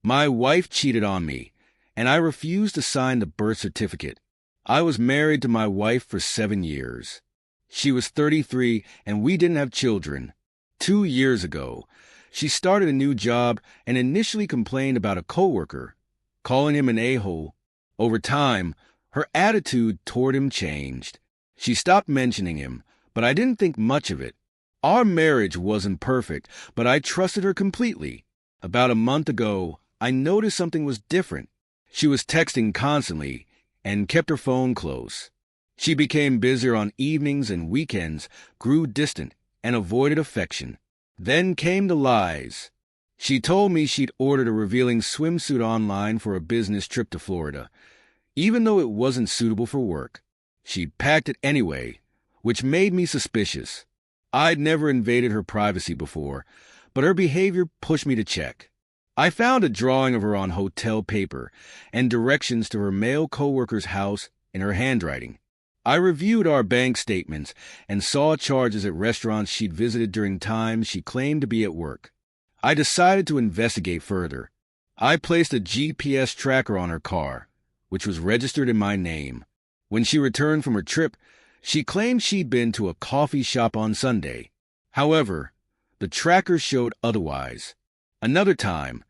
My wife cheated on me, and I refused to sign the birth certificate. I was married to my wife for 7 years. She was 33, and we didn't have children. 2 years ago, she started a new job and initially complained about a coworker, calling him an a-hole. Over time, her attitude toward him changed. She stopped mentioning him, but I didn't think much of it. Our marriage wasn't perfect, but I trusted her completely. About a month ago, I noticed something was different. She was texting constantly and kept her phone close. She became busier on evenings and weekends, grew distant, and avoided affection. Then came the lies. She told me she'd ordered a revealing swimsuit online for a business trip to Florida, even though it wasn't suitable for work. She'd packed it anyway, which made me suspicious. I'd never invaded her privacy before, but her behavior pushed me to check. I found a drawing of her on hotel paper and directions to her male coworker's house in her handwriting. I reviewed our bank statements and saw charges at restaurants she'd visited during times she claimed to be at work. I decided to investigate further. I placed a GPS tracker on her car, which was registered in my name. When she returned from her trip, she claimed she'd been to a coffee shop on Sunday. However, the tracker showed otherwise. Another time,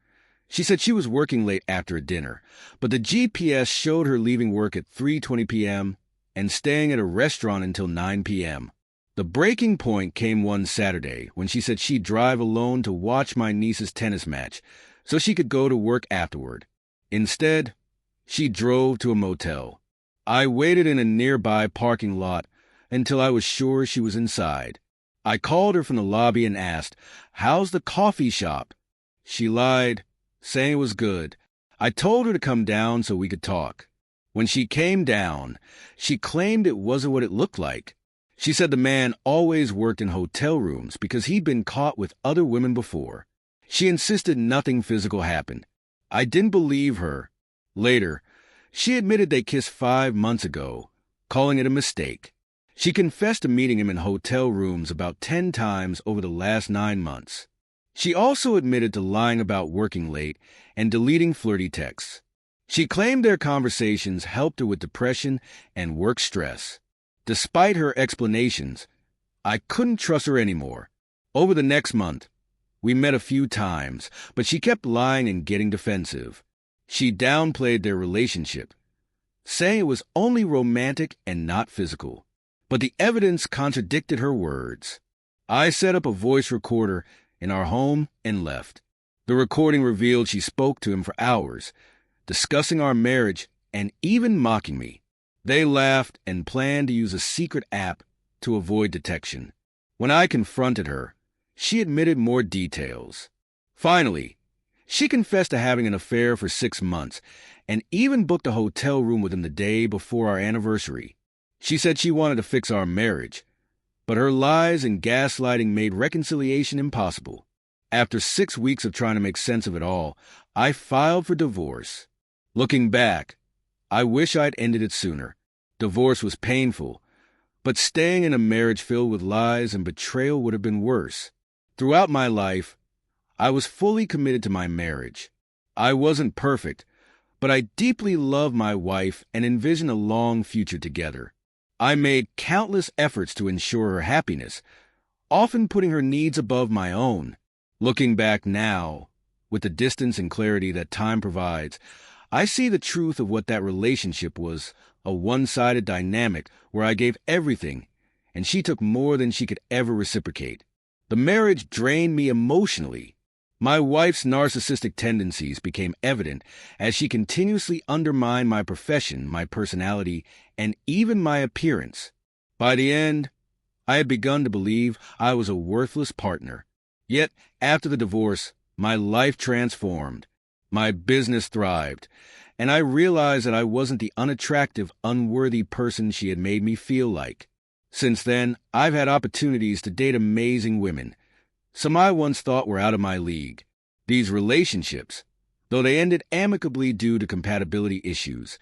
she said she was working late after dinner, but the GPS showed her leaving work at 3:20 p.m. and staying at a restaurant until 9 p.m. The breaking point came one Saturday when she said she'd drive alone to watch my niece's tennis match so she could go to work afterward. Instead, she drove to a motel. I waited in a nearby parking lot until I was sure she was inside. I called her from the lobby and asked, "How's the coffee shop?" She lied, saying it was good. I told her to come down so we could talk. When she came down, she claimed it wasn't what it looked like. She said the man always worked in hotel rooms because he'd been caught with other women before. She insisted nothing physical happened. I didn't believe her. Later, she admitted they kissed 5 months ago, calling it a mistake. She confessed to meeting him in hotel rooms about 10 times over the last 9 months. She also admitted to lying about working late and deleting flirty texts. She claimed their conversations helped her with depression and work stress. Despite her explanations, I couldn't trust her anymore. Over the next month, we met a few times, but she kept lying and getting defensive. She downplayed their relationship, saying it was only romantic and not physical. But the evidence contradicted her words. I set up a voice recorder in our home and left. The recording revealed she spoke to him for hours, discussing our marriage and even mocking me. They laughed and planned to use a secret app to avoid detection. When I confronted her, she admitted more details. Finally, she confessed to having an affair for 6 months and even booked a hotel room with him the day before our anniversary. She said she wanted to fix our marriage, but her lies and gaslighting made reconciliation impossible. After 6 weeks of trying to make sense of it all, I filed for divorce. Looking back, I wish I'd ended it sooner. Divorce was painful, but staying in a marriage filled with lies and betrayal would have been worse. Throughout my life, I was fully committed to my marriage. I wasn't perfect, but I deeply loved my wife and envisioned a long future together. I made countless efforts to ensure her happiness, often putting her needs above my own. Looking back now, with the distance and clarity that time provides, I see the truth of what that relationship was, a one-sided dynamic where I gave everything, and she took more than she could ever reciprocate. The marriage drained me emotionally. My wife's narcissistic tendencies became evident as she continuously undermined my profession, my personality, and even my appearance. By the end, I had begun to believe I was a worthless partner. Yet, after the divorce, my life transformed. My business thrived, and I realized that I wasn't the unattractive, unworthy person she had made me feel like. Since then, I've had opportunities to date amazing women, some I once thought were out of my league. These relationships, though they ended amicably due to compatibility issues,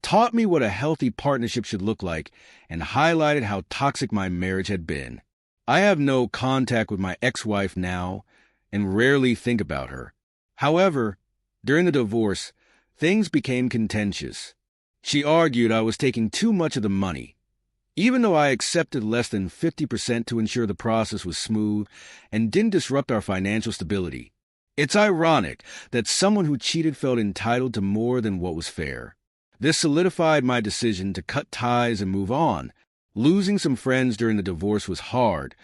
taught me what a healthy partnership should look like and highlighted how toxic my marriage had been. I have no contact with my ex-wife now and rarely think about her. However, During the divorce, things became contentious. She argued I was taking too much of the money, even though I accepted less than 50% to ensure the process was smooth and didn't disrupt our financial stability. It's ironic that someone who cheated felt entitled to more than what was fair. This solidified my decision to cut ties and move on. Losing some friends during the divorce was hard,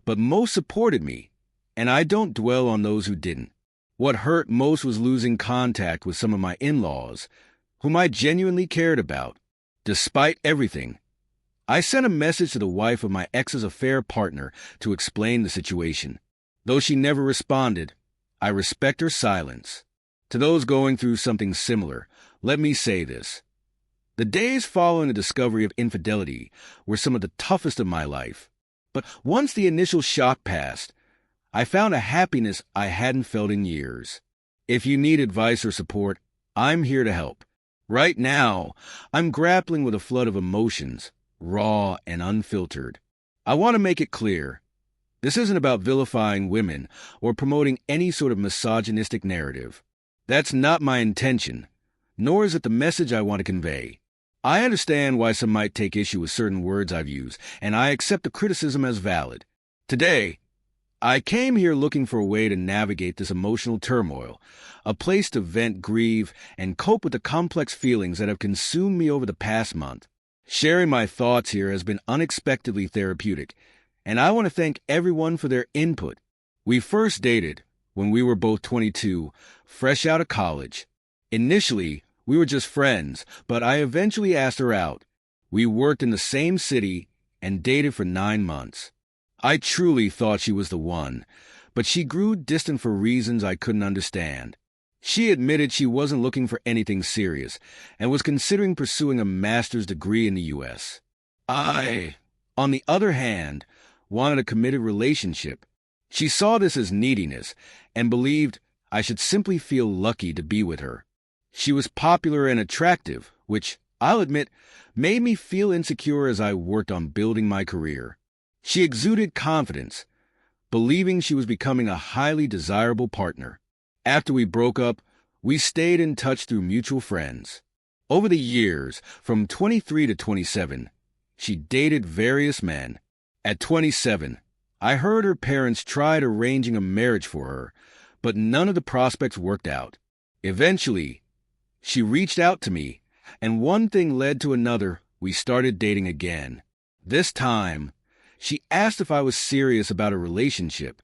but most supported me, and I don't dwell on those who didn't. What hurt most was losing contact with some of my in-laws, whom I genuinely cared about. Despite everything, I sent a message to the wife of my ex's affair partner to explain the situation. Though she never responded, I respect her silence. To those going through something similar, let me say this. The days following the discovery of infidelity were some of the toughest of my life. But once the initial shock passed, I found a happiness I hadn't felt in years. If you need advice or support, I'm here to help. Right now, I'm grappling with a flood of emotions, raw and unfiltered. I want to make it clear. This isn't about vilifying women or promoting any sort of misogynistic narrative. That's not my intention, nor is it the message I want to convey. I understand why some might take issue with certain words I've used, and I accept the criticism as valid. Today, I came here looking for a way to navigate this emotional turmoil, a place to vent, grieve, and cope with the complex feelings that have consumed me over the past month. Sharing my thoughts here has been unexpectedly therapeutic, and I want to thank everyone for their input. We first dated when we were both 22, fresh out of college. Initially, we were just friends, but I eventually asked her out. We worked in the same city and dated for 9 months. I truly thought she was the one, but she grew distant for reasons I couldn't understand. She admitted she wasn't looking for anything serious and was considering pursuing a master's degree in the U.S. I, on the other hand, wanted a committed relationship. She saw this as neediness and believed I should simply feel lucky to be with her. She was popular and attractive, which, I'll admit, made me feel insecure as I worked on building my career. She exuded confidence, believing she was becoming a highly desirable partner. After we broke up, we stayed in touch through mutual friends. Over the years, from 23 to 27, she dated various men. At 27, I heard her parents tried arranging a marriage for her, but none of the prospects worked out. Eventually, she reached out to me, and one thing led to another. We started dating again. This time, she asked if I was serious about a relationship.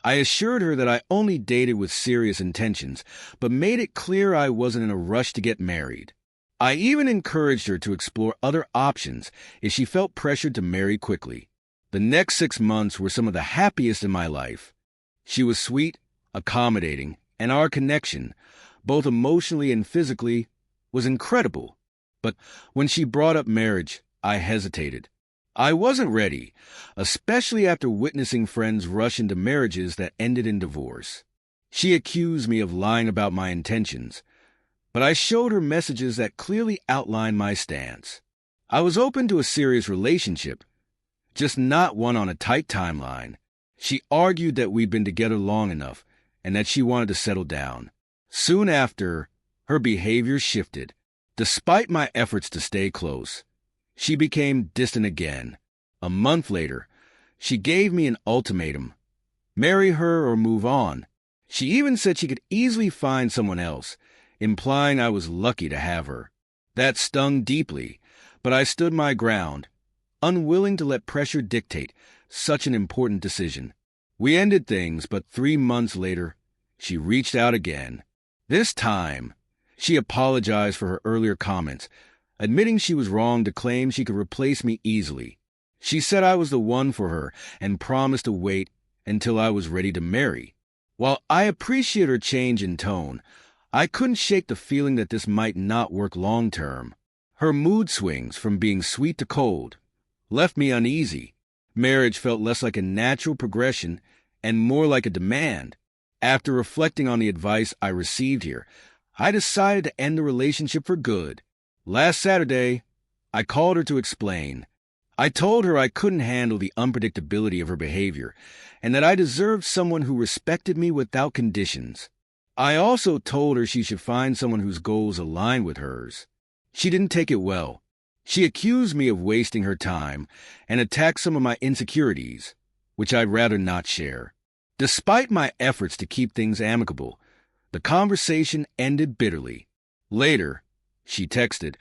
I assured her that I only dated with serious intentions, but made it clear I wasn't in a rush to get married. I even encouraged her to explore other options if she felt pressured to marry quickly. The next 6 months were some of the happiest in my life. She was sweet, accommodating, and our connection, both emotionally and physically, was incredible. But when she brought up marriage, I hesitated. I wasn't ready, especially after witnessing friends rush into marriages that ended in divorce. She accused me of lying about my intentions, but I showed her messages that clearly outlined my stance. I was open to a serious relationship, just not one on a tight timeline. She argued that we'd been together long enough and that she wanted to settle down. Soon after, her behavior shifted. Despite my efforts to stay close, she became distant again. A month later, she gave me an ultimatum: marry her or move on. She even said she could easily find someone else, implying I was lucky to have her. That stung deeply, but I stood my ground, unwilling to let pressure dictate such an important decision. We ended things, but 3 months later, she reached out again. This time, she apologized for her earlier comments, admitting she was wrong to claim she could replace me easily. She said I was the one for her and promised to wait until I was ready to marry. While I appreciate her change in tone, I couldn't shake the feeling that this might not work long term. Her mood swings from being sweet to cold left me uneasy. Marriage felt less like a natural progression and more like a demand. After reflecting on the advice I received here, I decided to end the relationship for good. Last Saturday, I called her to explain. I told her I couldn't handle the unpredictability of her behavior and that I deserved someone who respected me without conditions. I also told her she should find someone whose goals align with hers. She didn't take it well. She accused me of wasting her time and attacked some of my insecurities, which I'd rather not share. Despite my efforts to keep things amicable, the conversation ended bitterly. Later, she texted,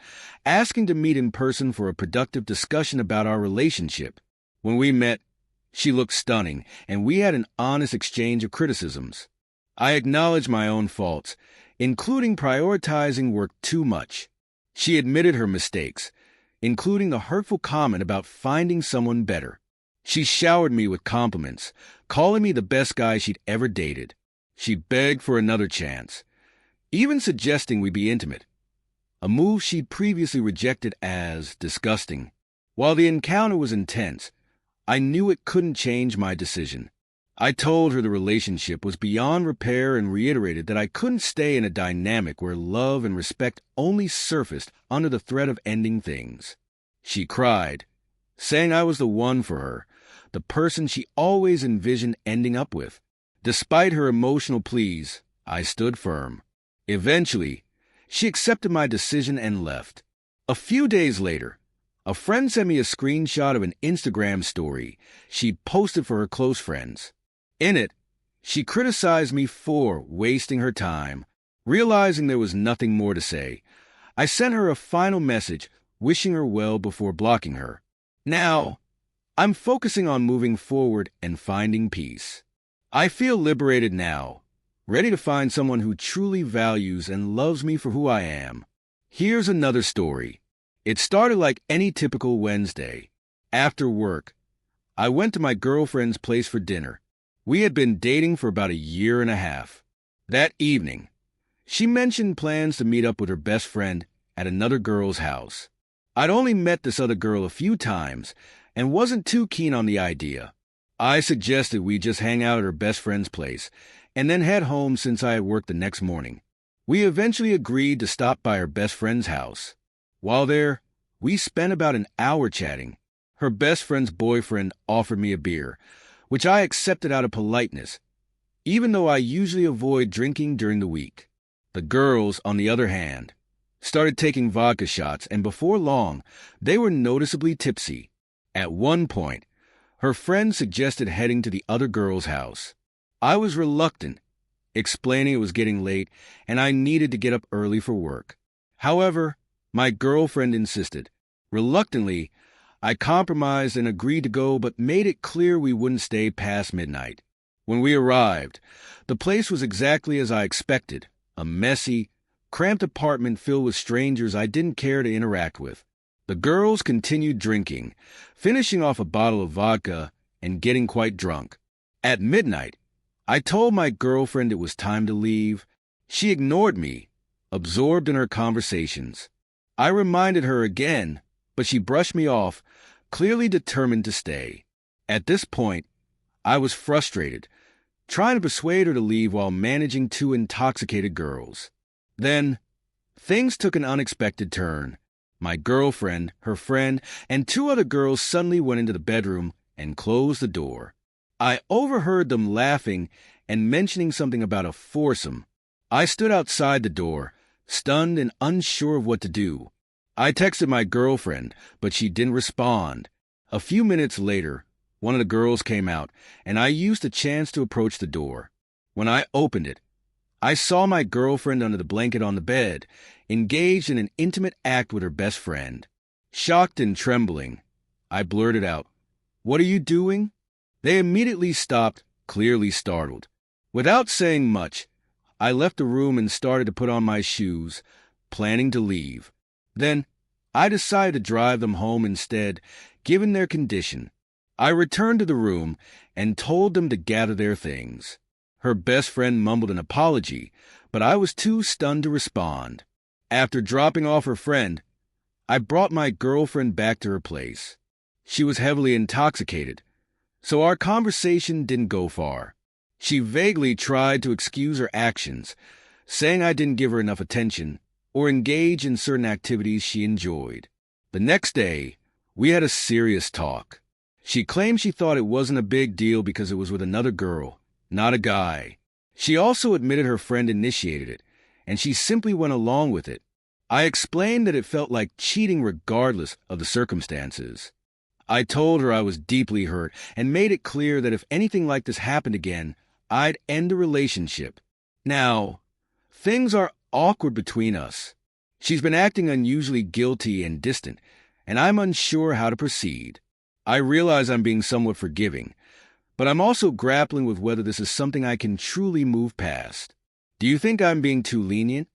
asking to meet in person for a productive discussion about our relationship. When we met, she looked stunning, and we had an honest exchange of criticisms. I acknowledged my own faults, including prioritizing work too much. She admitted her mistakes, including the hurtful comment about finding someone better. She showered me with compliments, calling me the best guy she'd ever dated. She begged for another chance, even suggesting we be intimate, a move she'd previously rejected as disgusting. While the encounter was intense, I knew it couldn't change my decision. I told her the relationship was beyond repair and reiterated that I couldn't stay in a dynamic where love and respect only surfaced under the threat of ending things. She cried, saying I was the one for her, the person she always envisioned ending up with. Despite her emotional pleas, I stood firm. Eventually, she accepted my decision and left. A few days later, a friend sent me a screenshot of an Instagram story she'd posted for her close friends. In it, she criticized me for wasting her time. Realizing there was nothing more to say, I sent her a final message wishing her well before blocking her. Now, I'm focusing on moving forward and finding peace. I feel liberated now, ready to find someone who truly values and loves me for who I am. Here's another story. It started like any typical Wednesday. After work, I went to my girlfriend's place for dinner. We had been dating for about a year and a half. That evening, she mentioned plans to meet up with her best friend at another girl's house. I'd only met this other girl a few times and wasn't too keen on the idea. I suggested we just hang out at her best friend's place and then head home since I had work the next morning. We eventually agreed to stop by her best friend's house. While there, we spent about an hour chatting. Her best friend's boyfriend offered me a beer, which I accepted out of politeness, even though I usually avoid drinking during the week. The girls, on the other hand, started taking vodka shots, and before long, they were noticeably tipsy. At one point, her friend suggested heading to the other girl's house. I was reluctant, explaining it was getting late and I needed to get up early for work. However, my girlfriend insisted. Reluctantly, I compromised and agreed to go, but made it clear we wouldn't stay past midnight. When we arrived, the place was exactly as I expected, a messy, cramped apartment filled with strangers I didn't care to interact with. The girls continued drinking, finishing off a bottle of vodka and getting quite drunk. At midnight, I told my girlfriend it was time to leave. She ignored me, absorbed in her conversations. I reminded her again, but she brushed me off, clearly determined to stay. At this point, I was frustrated, trying to persuade her to leave while managing two intoxicated girls. Then, things took an unexpected turn. My girlfriend, her friend, and two other girls suddenly went into the bedroom and closed the door. I overheard them laughing and mentioning something about a foursome. I stood outside the door, stunned and unsure of what to do. I texted my girlfriend, but she didn't respond. A few minutes later, one of the girls came out, and I used the chance to approach the door. When I opened it, I saw my girlfriend under the blanket on the bed, engaged in an intimate act with her best friend. Shocked and trembling, I blurted out, "What are you doing?" They immediately stopped, clearly startled. Without saying much, I left the room and started to put on my shoes, planning to leave. Then, I decided to drive them home instead, given their condition. I returned to the room and told them to gather their things. Her best friend mumbled an apology, but I was too stunned to respond. After dropping off her friend, I brought my girlfriend back to her place. She was heavily intoxicated, so our conversation didn't go far. She vaguely tried to excuse her actions, saying I didn't give her enough attention or engage in certain activities she enjoyed. The next day, we had a serious talk. She claimed she thought it wasn't a big deal because it was with another girl, not a guy. She also admitted her friend initiated it, and she simply went along with it. I explained that it felt like cheating regardless of the circumstances. I told her I was deeply hurt and made it clear that if anything like this happened again, I'd end the relationship. Now, things are awkward between us. She's been acting unusually guilty and distant, and I'm unsure how to proceed. I realize I'm being somewhat forgiving, but I'm also grappling with whether this is something I can truly move past. Do you think I'm being too lenient?